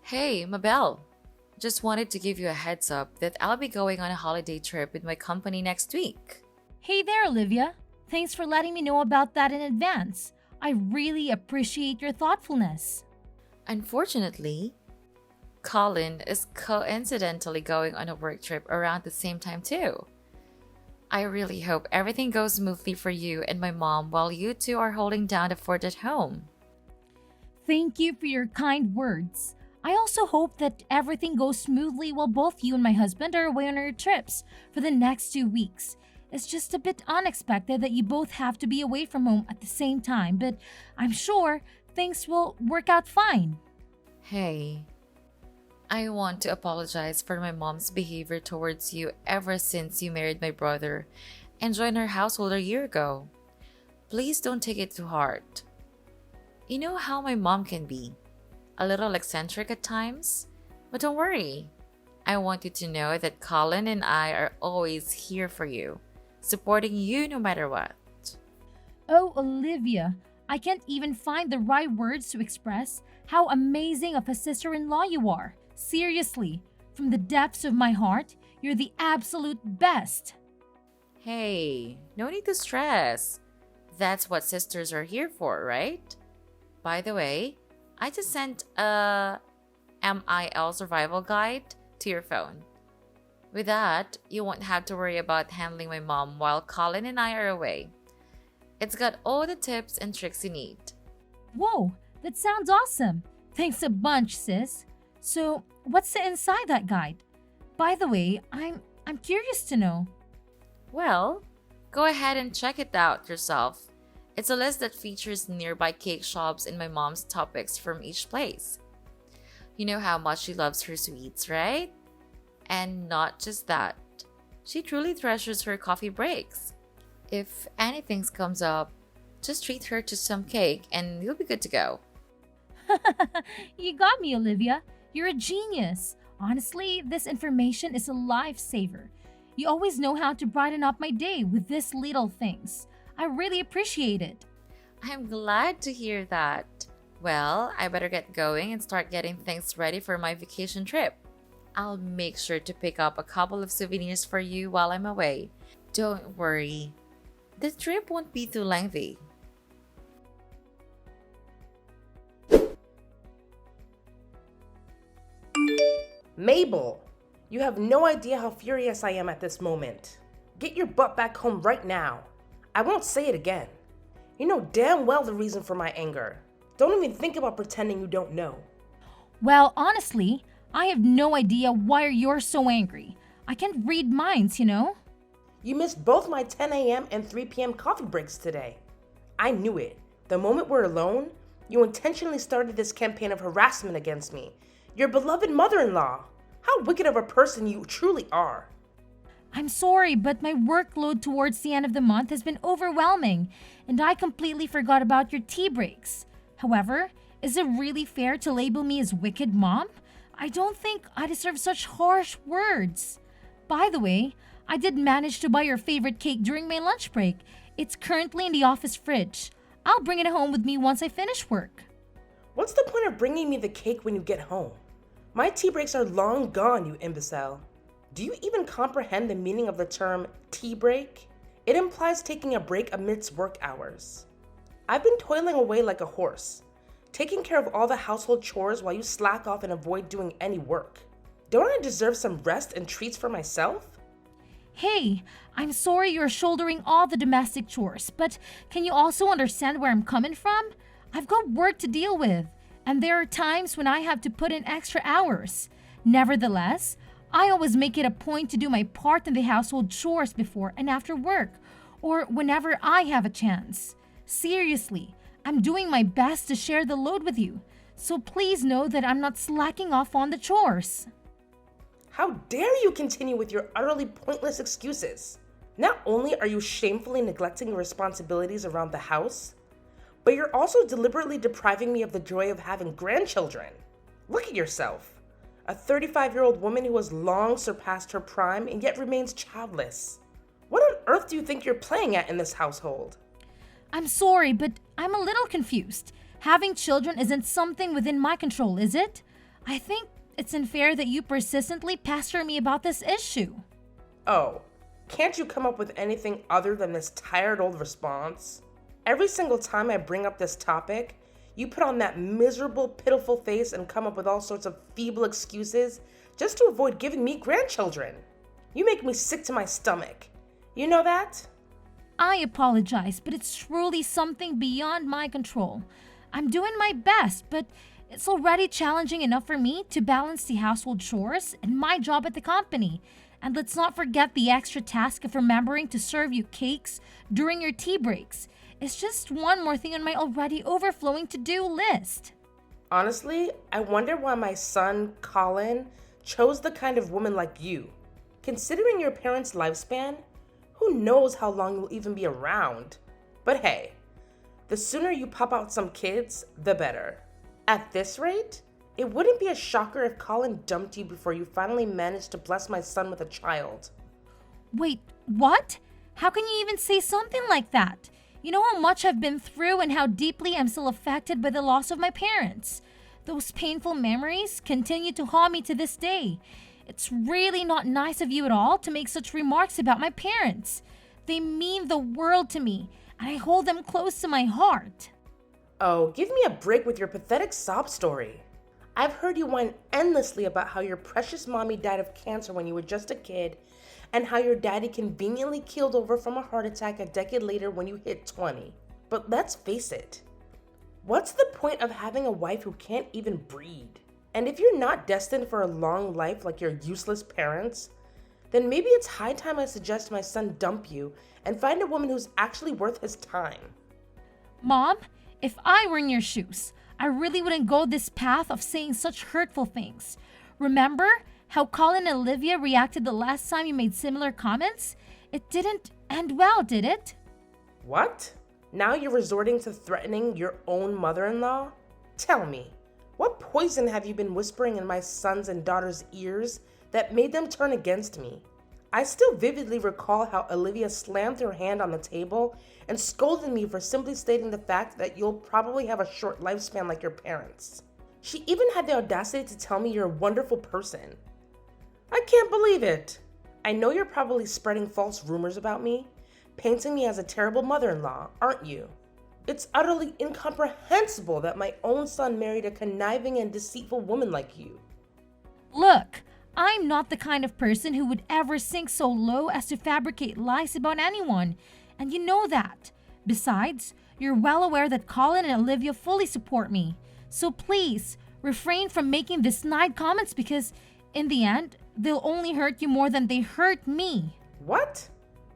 Hey, Mabel. Just wanted to give you a heads up that I'll be going on a holiday trip with my company next week. Hey there, Olivia. Thanks for letting me know about that in advance. I really appreciate your thoughtfulness. Unfortunately, Colin is coincidentally going on a work trip around the same time too. I really hope everything goes smoothly for you and my mom while you two are holding down the fort at home. Thank you for your kind words. I also hope that everything goes smoothly while both you and my husband are away on our trips for the next 2 weeks. It's just a bit unexpected that you both have to be away from home at the same time, but I'm sure things will work out fine. Hey, I want to apologize for my mom's behavior towards you ever since you married my brother and joined our household a year ago. Please don't take it to heart. You know how my mom can be, a little eccentric at times? But don't worry. I want you to know that Colin and I are always here for you, supporting you no matter what. Oh, Olivia, I can't even find the right words to express how amazing of a sister in law you are. Seriously, from the depths of my heart, you're the absolute best. Hey, no need to stress. That's what sisters are here for, right? By the way, I just sent a MIL survival guide to your phone. With that, you won't have to worry about handling my mom while Colin and I are away. It's got all the tips and tricks you need. Whoa, that sounds awesome. Thanks a bunch, sis. So, what's inside that guide? By the way, I'm curious to know. Well, go ahead and check it out yourself. It's a list that features nearby cake shops and my mom's topics from each place. You know how much she loves her sweets, right? And not just that, she truly treasures her coffee breaks. If anything comes up, just treat her to some cake and you'll be good to go. You got me, Olivia. You're a genius. Honestly, this information is a lifesaver. You always know how to brighten up my day with these little things. I really appreciate it. I'm glad to hear that. Well, I better get going and start getting things ready for my vacation trip. I'll make sure to pick up a couple of souvenirs for you while I'm away. Don't worry, the trip won't be too lengthy. Mabel, you have no idea how furious I am at this moment. Get your butt back home right now. I won't say it again. You know damn well the reason for my anger. Don't even think about pretending you don't know. Well, honestly, I have no idea why you're so angry. I can't read minds, you know? You missed both my 10 a.m. and 3 p.m. coffee breaks today. I knew it. The moment we're alone, you intentionally started this campaign of harassment against me. Your beloved mother-in-law. How wicked of a person you truly are. I'm sorry, but my workload towards the end of the month has been overwhelming, and I completely forgot about your tea breaks. However, is it really fair to label me as wicked mom? I don't think I deserve such harsh words. By the way, I did manage to buy your favorite cake during my lunch break. It's currently in the office fridge. I'll bring it home with me once I finish work. What's the point of bringing me the cake when you get home? My tea breaks are long gone, you imbecile. Do you even comprehend the meaning of the term tea break? It implies taking a break amidst work hours. I've been toiling away like a horse, taking care of all the household chores while you slack off and avoid doing any work. Don't I deserve some rest and treats for myself? Hey, I'm sorry you're shouldering all the domestic chores, but can you also understand where I'm coming from? I've got work to deal with, and there are times when I have to put in extra hours. Nevertheless, I always make it a point to do my part in the household chores before and after work, or whenever I have a chance. Seriously, I'm doing my best to share the load with you, so please know that I'm not slacking off on the chores. How dare you continue with your utterly pointless excuses? Not only are you shamefully neglecting your responsibilities around the house, but you're also deliberately depriving me of the joy of having grandchildren. Look at yourself. A 35-year-old woman who has long surpassed her prime and yet remains childless. What on earth do you think you're playing at in this household? I'm sorry, but I'm a little confused. Having children isn't something within my control, is it? I think it's unfair that you persistently pester me about this issue. Oh, can't you come up with anything other than this tired old response? Every single time I bring up this topic, you put on that miserable, pitiful face and come up with all sorts of feeble excuses just to avoid giving me grandchildren. You make me sick to my stomach. You know that? I apologize, but it's truly something beyond my control. I'm doing my best, but it's already challenging enough for me to balance the household chores and my job at the company. And let's not forget the extra task of remembering to serve you cakes during your tea breaks. It's just one more thing on my already overflowing to-do list. Honestly, I wonder why my son, Colin, chose the kind of woman like you. Considering your parents' lifespan, who knows how long you'll even be around? But hey, the sooner you pop out some kids, the better. At this rate, it wouldn't be a shocker if Colin dumped you before you finally managed to bless my son with a child. Wait, what? How can you even say something like that? You know how much I've been through and how deeply I'm still affected by the loss of my parents. Those painful memories continue to haunt me to this day. It's really not nice of you at all to make such remarks about my parents. They mean the world to me, and I hold them close to my heart. Oh, give me a break with your pathetic sob story. I've heard you whine endlessly about how your precious mommy died of cancer when you were just a kid, and how your daddy conveniently keeled over from a heart attack a decade later when you hit 20. But let's face it, what's the point of having a wife who can't even breed? And if you're not destined for a long life like your useless parents, then maybe it's high time I suggest my son dump you and find a woman who's actually worth his time. Mom, if I were in your shoes, I really wouldn't go this path of saying such hurtful things. Remember how Colin and Olivia reacted the last time you made similar comments? It didn't end well, did it? What? Now you're resorting to threatening your own mother-in-law? Tell me, what poison have you been whispering in my sons and daughters' ears that made them turn against me? I still vividly recall how Olivia slammed her hand on the table and scolded me for simply stating the fact that you'll probably have a short lifespan like your parents. She even had the audacity to tell me you're a wonderful person. I can't believe it. I know you're probably spreading false rumors about me, painting me as a terrible mother-in-law, aren't you? It's utterly incomprehensible that my own son married a conniving and deceitful woman like you. Look, I'm not the kind of person who would ever sink so low as to fabricate lies about anyone, and you know that. Besides, you're well aware that Colin and Olivia fully support me. So please, refrain from making these snide comments because, in the end, they'll only hurt you more than they hurt me. What?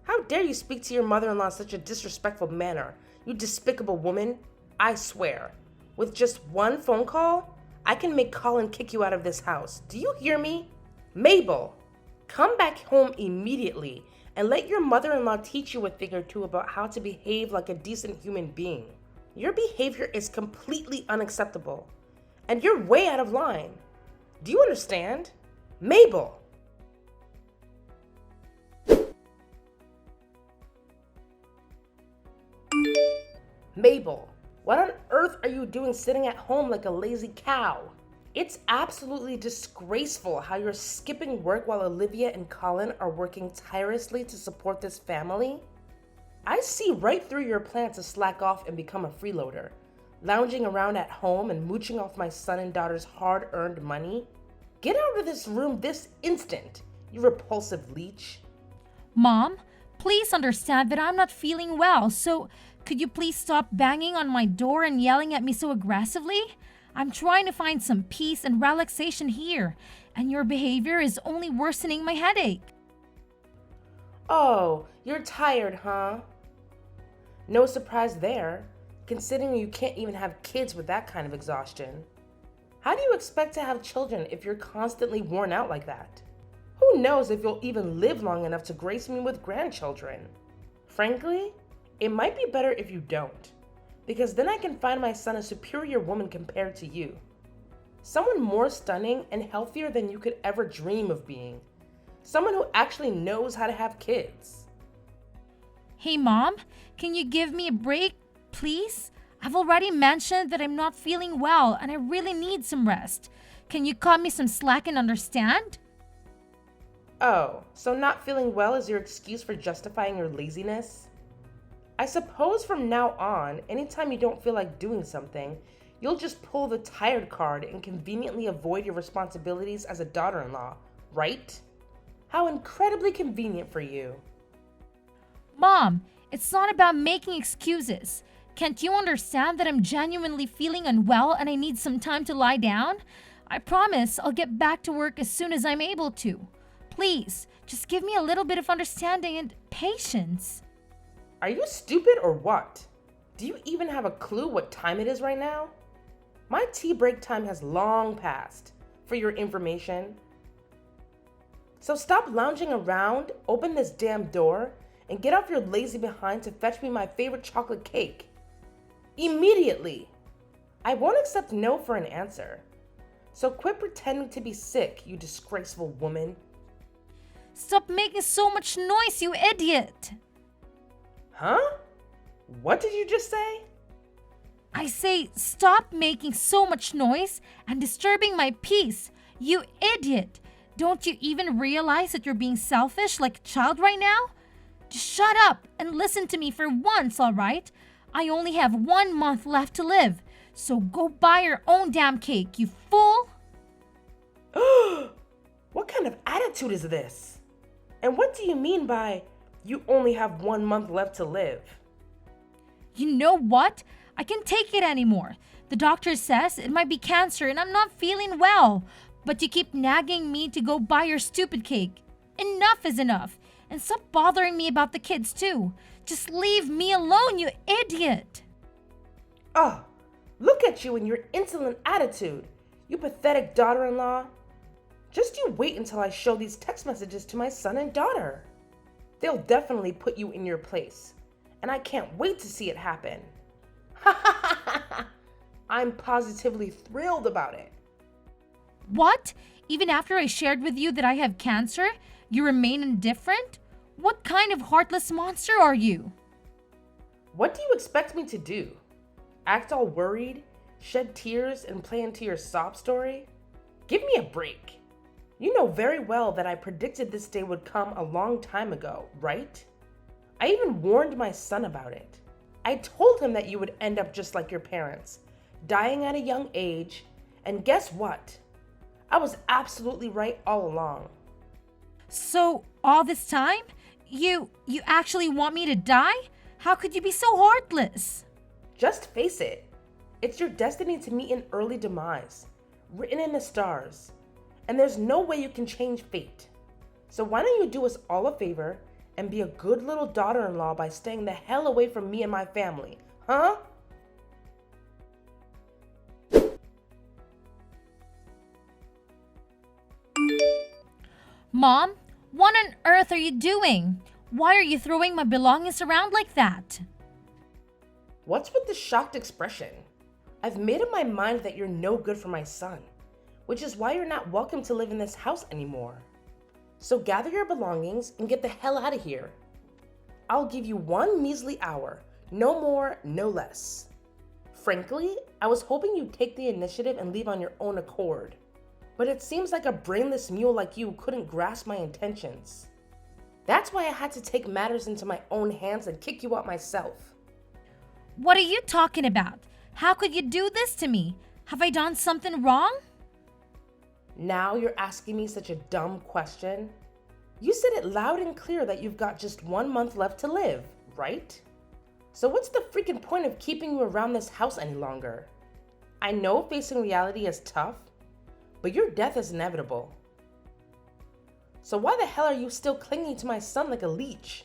How dare you speak to your mother-in-law in such a disrespectful manner, you despicable woman? I swear, with just one phone call, I can make Colin kick you out of this house. Do you hear me? Mabel, come back home immediately and let your mother-in-law teach you a thing or two about how to behave like a decent human being. Your behavior is completely unacceptable, and you're way out of line. Do you understand? Mabel! Mabel, what on earth are you doing sitting at home like a lazy cow? It's absolutely disgraceful how you're skipping work while Olivia and Colin are working tirelessly to support this family. I see right through your plan to slack off and become a freeloader, lounging around at home and mooching off my son and daughter's hard-earned money. Get out of this room this instant, you repulsive leech. Mom, please understand that I'm not feeling well, so could you please stop banging on my door and yelling at me so aggressively? I'm trying to find some peace and relaxation here, and your behavior is only worsening my headache. Oh, you're tired, huh? No surprise there, considering you can't even have kids with that kind of exhaustion. How do you expect to have children if you're constantly worn out like that? Who knows if you'll even live long enough to grace me with grandchildren? Frankly, it might be better if you don't, because then I can find my son a superior woman compared to you. Someone more stunning and healthier than you could ever dream of being. Someone who actually knows how to have kids. Hey Mom, can you give me a break, please? I've already mentioned that I'm not feeling well and I really need some rest. Can you cut me some slack and understand? Oh, so not feeling well is your excuse for justifying your laziness? I suppose from now on, anytime you don't feel like doing something, you'll just pull the tired card and conveniently avoid your responsibilities as a daughter-in-law, right? How incredibly convenient for you. Mom, it's not about making excuses. Can't you understand that I'm genuinely feeling unwell and I need some time to lie down? I promise I'll get back to work as soon as I'm able to. Please, just give me a little bit of understanding and patience. Are you stupid or what? Do you even have a clue what time it is right now? My tea break time has long passed, for your information. So stop lounging around, open this damn door, and get off your lazy behind to fetch me my favorite chocolate cake. Immediately! I won't accept no for an answer. So quit pretending to be sick, you disgraceful woman. Stop making so much noise, you idiot! Huh? What did you just say? I say, stop making so much noise and disturbing my peace, you idiot! Don't you even realize that you're being selfish like a child right now? Just shut up and listen to me for once, alright? I only have 1 month left to live, so go buy your own damn cake, you fool! What kind of attitude is this? And what do you mean by you only have 1 month left to live? You know what? I can't take it anymore. The doctor says it might be cancer and I'm not feeling well. But you keep nagging me to go buy your stupid cake. Enough is enough. And stop bothering me about the kids too. Just leave me alone, you idiot. Oh, look at you and your insolent attitude, you pathetic daughter-in-law. Just you wait until I show these text messages to my son and daughter. They'll definitely put you in your place, and I can't wait to see it happen. I'm positively thrilled about it. What? Even after I shared with you that I have cancer, you remain indifferent? What kind of heartless monster are you? What do you expect me to do? Act all worried, shed tears, and play into your sob story? Give me a break. You know very well that I predicted this day would come a long time ago, right? I even warned my son about it. I told him that you would end up just like your parents, dying at a young age, and guess what? I was absolutely right all along. So, all this time, you actually want me to die? How could you be so heartless? Just face it. It's your destiny to meet an early demise, written in the stars. And there's no way you can change fate. So why don't you do us all a favor and be a good little daughter-in-law by staying the hell away from me and my family, huh? Mom, what on earth are you doing? Why are you throwing my belongings around like that? What's with the shocked expression? I've made up my mind that you're no good for my son, which is why you're not welcome to live in this house anymore. So gather your belongings and get the hell out of here. I'll give you 1 measly hour, no more, no less. Frankly, I was hoping you'd take the initiative and leave on your own accord. But it seems like a brainless mule like you couldn't grasp my intentions. That's why I had to take matters into my own hands and kick you out myself. What are you talking about? How could you do this to me? Have I done something wrong? Now you're asking me such a dumb question? You said it loud and clear that you've got just 1 month left to live, right? So what's the freaking point of keeping you around this house any longer? I know facing reality is tough, but your death is inevitable. So why the hell are you still clinging to my son like a leech?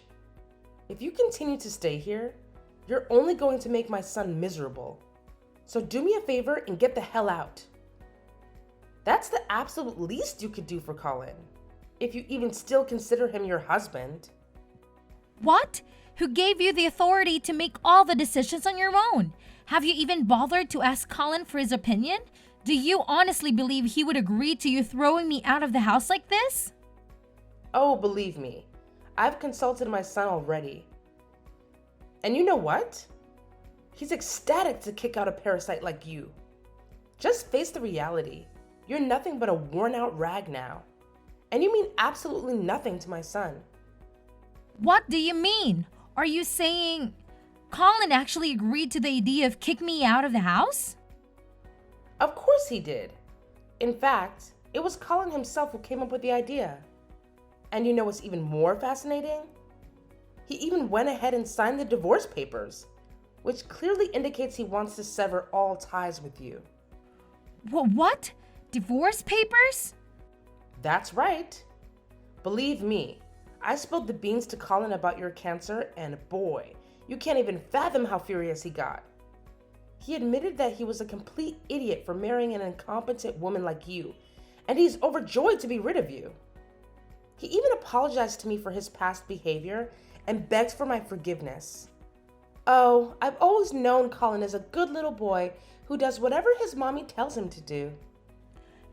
If you continue to stay here, you're only going to make my son miserable. So do me a favor and get the hell out. That's the absolute least you could do for Colin, if you even still consider him your husband. What? Who gave you the authority to make all the decisions on your own? Have you even bothered to ask Colin for his opinion? Do you honestly believe he would agree to you throwing me out of the house like this? Oh, believe me, I've consulted my son already. And you know what? He's ecstatic to kick out a parasite like you. Just face the reality. You're nothing but a worn-out rag now. And you mean absolutely nothing to my son. What do you mean? Are you saying Colin actually agreed to the idea of kicking me out of the house? Of course he did. In fact, it was Colin himself who came up with the idea. And you know what's even more fascinating? He even went ahead and signed the divorce papers, which clearly indicates he wants to sever all ties with you. What? Divorce papers? That's right. Believe me, I spilled the beans to Colin about your cancer, and boy, you can't even fathom how furious he got. He admitted that he was a complete idiot for marrying an incompetent woman like you, and he's overjoyed to be rid of you. He even apologized to me for his past behavior and begged for my forgiveness. Oh, I've always known Colin is a good little boy who does whatever his mommy tells him to do.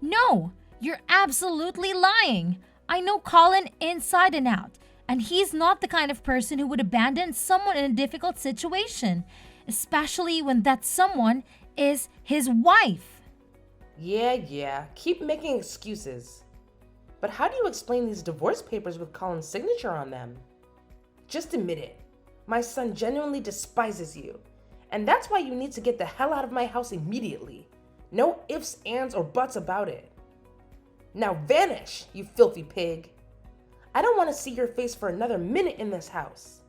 No, you're absolutely lying. I know Colin inside and out, and he's not the kind of person who would abandon someone in a difficult situation, especially when that someone is his wife. Yeah, keep making excuses. But how do you explain these divorce papers with Colin's signature on them? Just admit it. My son genuinely despises you, and that's why you need to get the hell out of my house immediately. No ifs, ands, or buts about it. Now vanish, you filthy pig. I don't want to see your face for another minute in this house.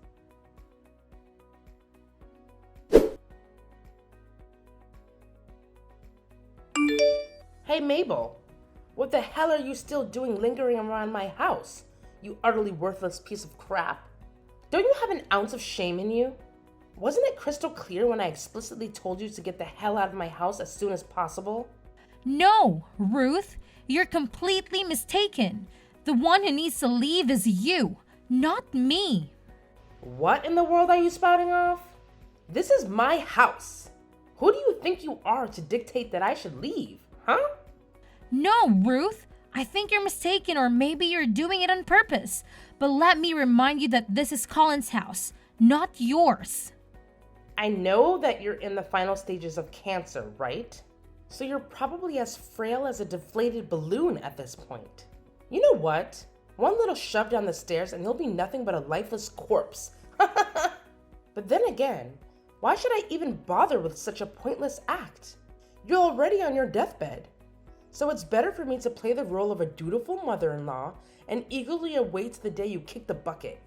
Hey Mabel, what the hell are you still doing lingering around my house, you utterly worthless piece of crap? Don't you have an ounce of shame in you? Wasn't it crystal clear when I explicitly told you to get the hell out of my house as soon as possible? No, Ruth, you're completely mistaken. The one who needs to leave is you, not me. What in the world are you spouting off? This is my house. Who do you think you are to dictate that I should leave, huh? No, Ruth, I think you're mistaken, or maybe you're doing it on purpose. But let me remind you that this is Colin's house, not yours. I know that you're in the final stages of cancer, right? So you're probably as frail as a deflated balloon at this point. You know what? One little shove down the stairs and you'll be nothing but a lifeless corpse. But then again, why should I even bother with such a pointless act? You're already on your deathbed. So it's better for me to play the role of a dutiful mother-in-law and eagerly await the day you kick the bucket.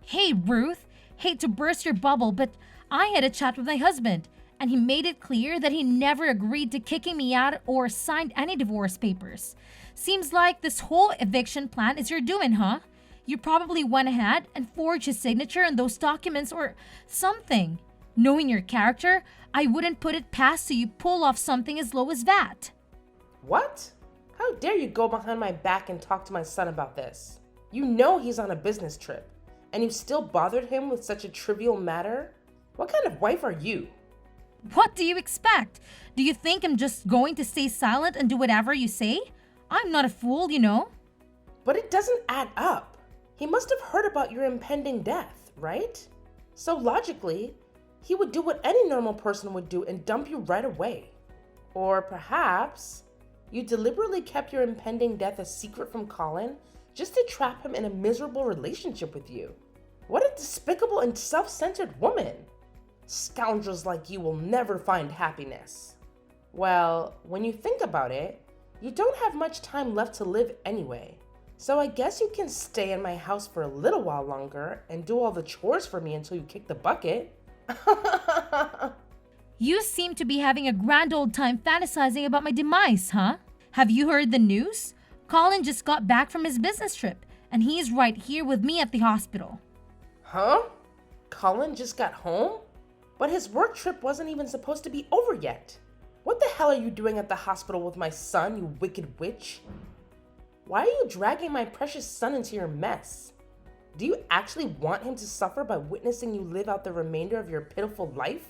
Hey, Ruth, hate to burst your bubble, but I had a chat with my husband, and he made it clear that he never agreed to kicking me out or signed any divorce papers. Seems like this whole eviction plan is your doing, huh? You probably went ahead and forged his signature on those documents or something. Knowing your character, I wouldn't put it past you pull off something as low as that. What? How dare you go behind my back and talk to my son about this? You know he's on a business trip, and you still bothered him with such a trivial matter? What kind of wife are you? What do you expect? Do you think I'm just going to stay silent and do whatever you say? I'm not a fool, you know. But it doesn't add up. He must have heard about your impending death, right? So logically, he would do what any normal person would do and dump you right away. Or perhaps you deliberately kept your impending death a secret from Colin just to trap him in a miserable relationship with you. What a despicable and self-centered woman. Scoundrels like you will never find happiness. Well, when you think about it, you don't have much time left to live anyway. So I guess you can stay in my house for a little while longer and do all the chores for me until you kick the bucket. You seem to be having a grand old time fantasizing about my demise, huh? Have you heard the news? Colin just got back from his business trip, and he's right here with me at the hospital. Huh? Colin just got home? But his work trip wasn't even supposed to be over yet. What the hell are you doing at the hospital with my son, you wicked witch? Why are you dragging my precious son into your mess? Do you actually want him to suffer by witnessing you live out the remainder of your pitiful life?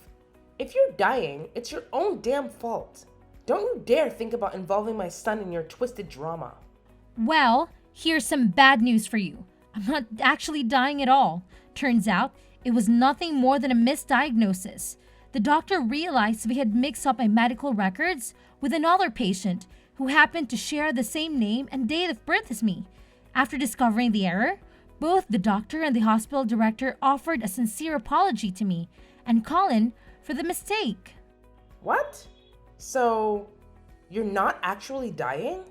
If you're dying, it's your own damn fault. Don't you dare think about involving my son in your twisted drama. Well, here's some bad news for you. I'm not actually dying at all. Turns out, it was nothing more than a misdiagnosis. the doctor realized we had mixed up my medical records with another patient who happened to share the same name and date of birth as me. After discovering the error, both the doctor and the hospital director offered a sincere apology to me and Colin for the mistake. What? So, you're not actually dying?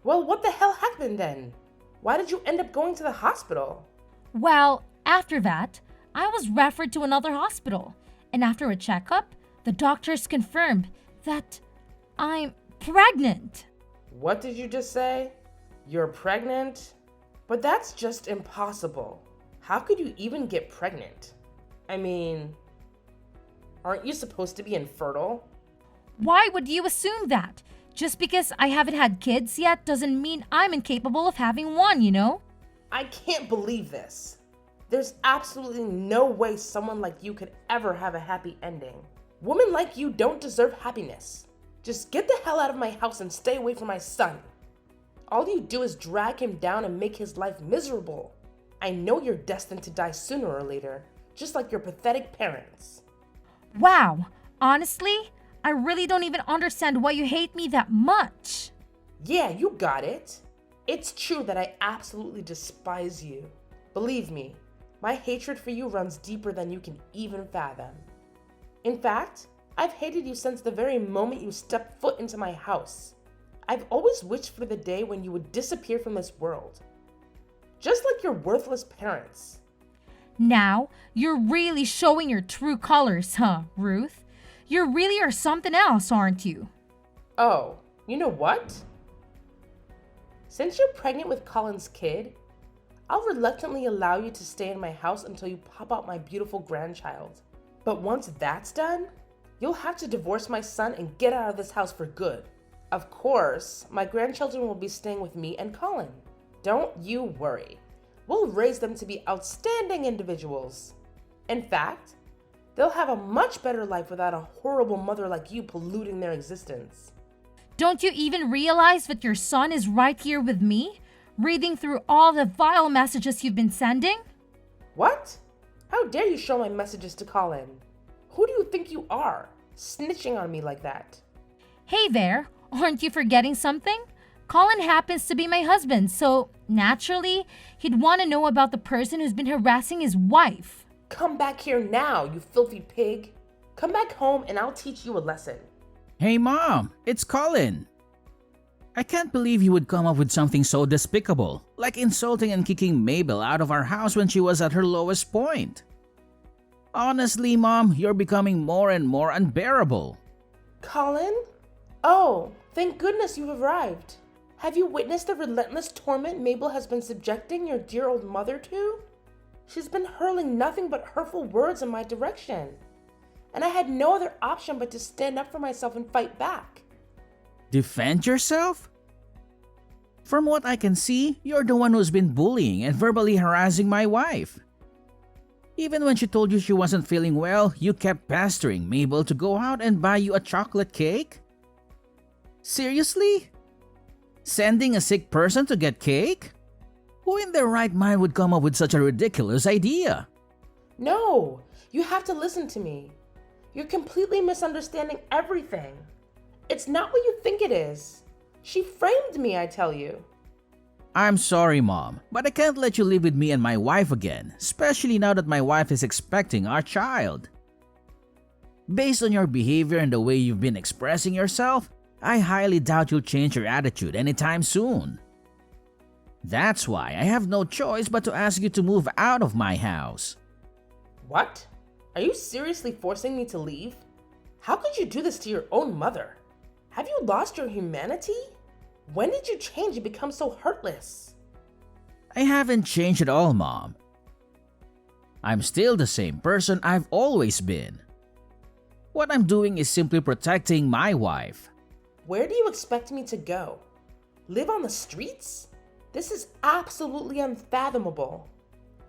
Well, what the hell happened then? Why did you end up going to the hospital? Well, after that, I was referred to another hospital, and after a checkup, the doctors confirmed that I'm pregnant. What did you just say? You're pregnant? But that's just impossible. How could you even get pregnant? I mean, aren't you supposed to be infertile? Why would you assume that? Just because I haven't had kids yet doesn't mean I'm incapable of having one, you know? I can't believe this. There's absolutely no way someone like you could ever have a happy ending. Women like you don't deserve happiness. Just get the hell out of my house and stay away from my son. All you do is drag him down and make his life miserable. I know you're destined to die sooner or later, just like your pathetic parents. Wow, honestly, I really don't even understand why you hate me that much. Yeah, you got it. It's true that I absolutely despise you. Believe me, my hatred for you runs deeper than you can even fathom. In fact, I've hated you since the very moment you stepped foot into my house. I've always wished for the day when you would disappear from this world. Just like your worthless parents. Now, you're really showing your true colors, huh, Ruth? You really are something else, aren't you? Oh, you know what? Since you're pregnant with Colin's kid, I'll reluctantly allow you to stay in my house until you pop out my beautiful grandchild. But once that's done, you'll have to divorce my son and get out of this house for good. Of course, my grandchildren will be staying with me and Colin. Don't you worry. We'll raise them to be outstanding individuals. In fact, they'll have a much better life without a horrible mother like you polluting their existence. Don't you even realize that your son is right here with me, reading through all the vile messages you've been sending? What? How dare you show my messages to Colin? Who do you think you are, snitching on me like that? Hey there, aren't you forgetting something? Colin happens to be my husband, so naturally, he'd want to know about the person who's been harassing his wife. Come back here now, you filthy pig. Come back home and I'll teach you a lesson. Hey Mom, it's Colin. I can't believe you would come up with something so despicable, like insulting and kicking Mabel out of our house when she was at her lowest point. Honestly, Mom, you're becoming more and more unbearable. Colin? Oh, thank goodness you've arrived. Have you witnessed the relentless torment Mabel has been subjecting your dear old mother to? She's been hurling nothing but hurtful words in my direction. And I had no other option but to stand up for myself and fight back. Defend yourself? From what I can see, you're the one who's been bullying and verbally harassing my wife. Even when she told you she wasn't feeling well, you kept pestering Mabel to go out and buy you a chocolate cake? Seriously? Sending a sick person to get cake? Who in their right mind would come up with such a ridiculous idea? No, you have to listen to me. You're completely misunderstanding everything. It's not what you think it is. She framed me, I tell you. I'm sorry, Mom, but I can't let you live with me and my wife again, especially now that my wife is expecting our child. Based on your behavior and the way you've been expressing yourself, I highly doubt you'll change your attitude anytime soon. That's why I have no choice but to ask you to move out of my house. What? Are you seriously forcing me to leave? How could you do this to your own mother? Have you lost your humanity? When did you change and become so heartless? I haven't changed at all, Mom. I'm still the same person I've always been. What I'm doing is simply protecting my wife. Where do you expect me to go? Live on the streets? This is absolutely unfathomable.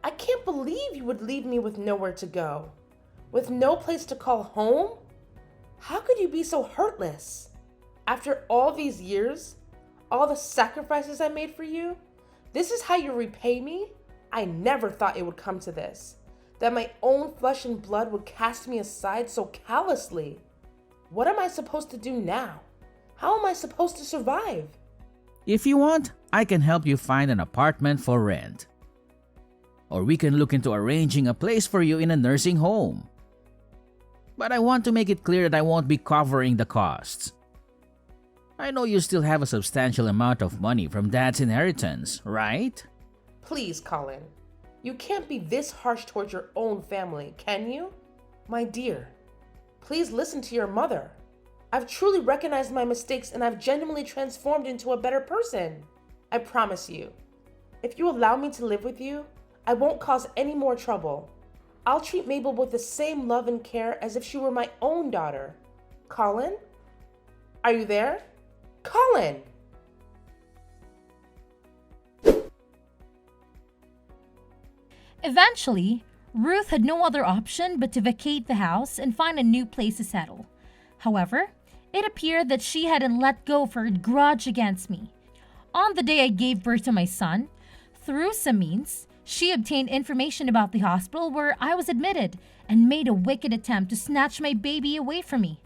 I can't believe you would leave me with nowhere to go. With no place to call home? How could you be so heartless? After all these years, all the sacrifices I made for you, this is how you repay me? I never thought it would come to this. that my own flesh and blood would cast me aside so callously. What am I supposed to do now? How am I supposed to survive? If you want, I can help you find an apartment for rent. Or we can look into arranging a place for you in a nursing home. But I want to make it clear that I won't be covering the costs. I know you still have a substantial amount of money from Dad's inheritance, right? Please, Colin. You can't be this harsh towards your own family, can you? My dear, please listen to your mother. I've truly recognized my mistakes and I've genuinely transformed into a better person. I promise you. If you allow me to live with you, I won't cause any more trouble. I'll treat Mabel with the same love and care as if she were my own daughter. Colin? Are you there? Colin! Eventually, Ruth had no other option but to vacate the house and find a new place to settle. However, it appeared that she hadn't let go of her grudge against me. On the day I gave birth to my son, through some means, she obtained information about the hospital where I was admitted and made a wicked attempt to snatch my baby away from me.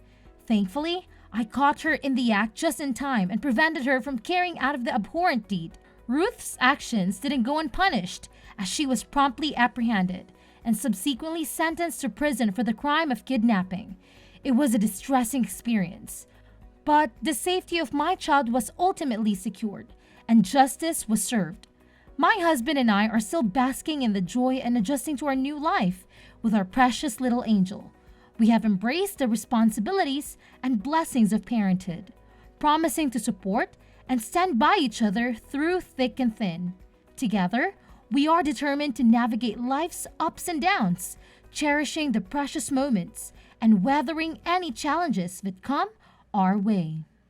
Thankfully, I caught her in the act just in time and prevented her from carrying out of the abhorrent deed. Ruth's actions didn't go unpunished, as she was promptly apprehended and subsequently sentenced to prison for the crime of kidnapping. It was a distressing experience, but the safety of my child was ultimately secured and justice was served. My husband and I are still basking in the joy and adjusting to our new life with our precious little angel. We have embraced the responsibilities and blessings of parenthood, promising to support and stand by each other through thick and thin. Together, we are determined to navigate life's ups and downs, cherishing the precious moments and weathering any challenges that come our way.